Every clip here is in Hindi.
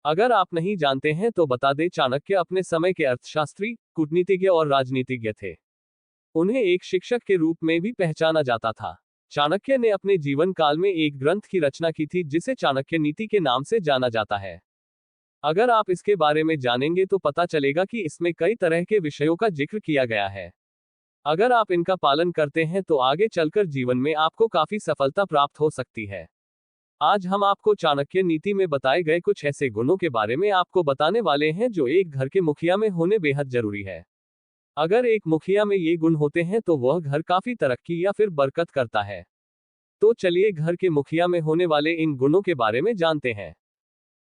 अगर आप नहीं जानते हैं तो बता दें, चाणक्य अपने समय के अर्थशास्त्री, कूटनीतिज्ञ और राजनीतिज्ञ थे। उन्हें एक शिक्षक के रूप में भी पहचाना जाता था। चाणक्य ने अपने जीवन काल में एक ग्रंथ की रचना की थी जिसे चाणक्य नीति के नाम से जाना जाता है। अगर आप इसके बारे में जानेंगे तो पता चलेगा कि इसमें कई तरह के विषयों का जिक्र किया गया है। अगर आप इनका पालन करते हैं तो आगे चलकर जीवन में आपको काफी सफलता प्राप्त हो सकती है। आज हम आपको चाणक्य नीति में बताए गए कुछ ऐसे गुणों के बारे में आपको बताने वाले हैं जो एक घर के मुखिया में होने बेहद जरूरी है। अगर एक मुखिया में ये गुण होते हैं तो वह घर काफी तरक्की या फिर बरकत करता है। तो चलिए घर के मुखिया में होने वाले इन गुणों के बारे में जानते हैं।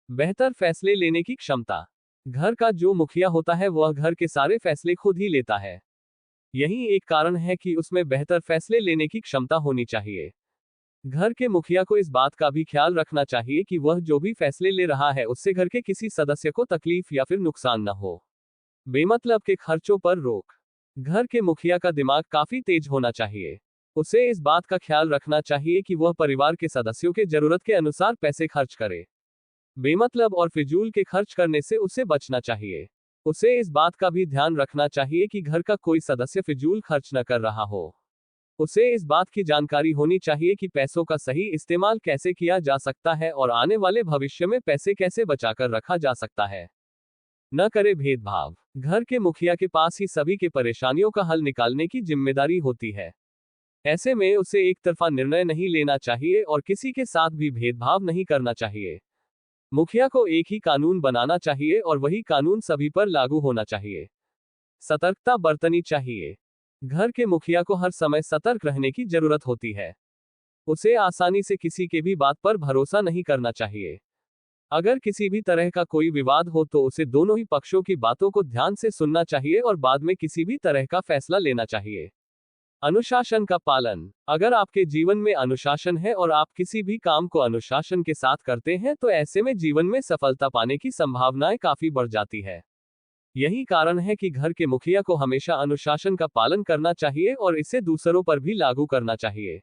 बेहतर फैसले लेने की क्षमता। घर का जो मुखिया होता है वह घर के सारे फैसले खुद ही लेता है। यही एक कारण है कि उसमें बेहतर फैसले लेने की क्षमता होनी चाहिए। घर के मुखिया को इस बात का भी ख्याल रखना चाहिए कि वह जो भी फैसले ले रहा है उससे घर के किसी सदस्य को तकलीफ या फिर नुकसान न हो। बेमतलब के खर्चों पर रोक। घर के मुखिया का दिमाग काफी तेज होना चाहिए। उसे इस बात का ख्याल रखना चाहिए कि वह परिवार के सदस्यों के जरूरत के अनुसार पैसे खर्च करे। बेमतलब और फिजूल के खर्च करने से उसे बचना चाहिए। उसे इस बात का भी ध्यान रखना चाहिए कि घर का कोई सदस्य फिजूल खर्च न कर रहा हो। उसे इस बात की जानकारी होनी चाहिए कि पैसों का सही इस्तेमाल कैसे किया जा सकता है और आने वाले भविष्य में पैसे कैसे बचाकर रखा जा सकता है। न करे भेदभाव। घर के मुखिया के पास ही सभी के परेशानियों का हल निकालने की जिम्मेदारी होती है। ऐसे में उसे एक तरफा निर्णय नहीं लेना चाहिए और किसी के साथ भी भेदभाव नहीं करना चाहिए। मुखिया को एक ही कानून बनाना चाहिए और वही कानून सभी पर लागू होना चाहिए। सतर्कता बरतनी चाहिए। घर के मुखिया को हर समय सतर्क रहने की जरूरत होती है। उसे आसानी से किसी के भी बात पर भरोसा नहीं करना चाहिए। अगर किसी भी तरह का कोई विवाद हो तो उसे दोनों ही पक्षों की बातों को ध्यान से सुनना चाहिए और बाद में किसी भी तरह का फैसला लेना चाहिए। अनुशासन का पालन। अगर आपके जीवन में अनुशासन है और आप किसी भी काम को अनुशासन के साथ करते हैं तो ऐसे में जीवन में सफलता पाने की संभावनाएं काफी बढ़ जाती है। यही कारण है कि घर के मुखिया को हमेशा अनुशासन का पालन करना चाहिए और इसे दूसरों पर भी लागू करना चाहिए।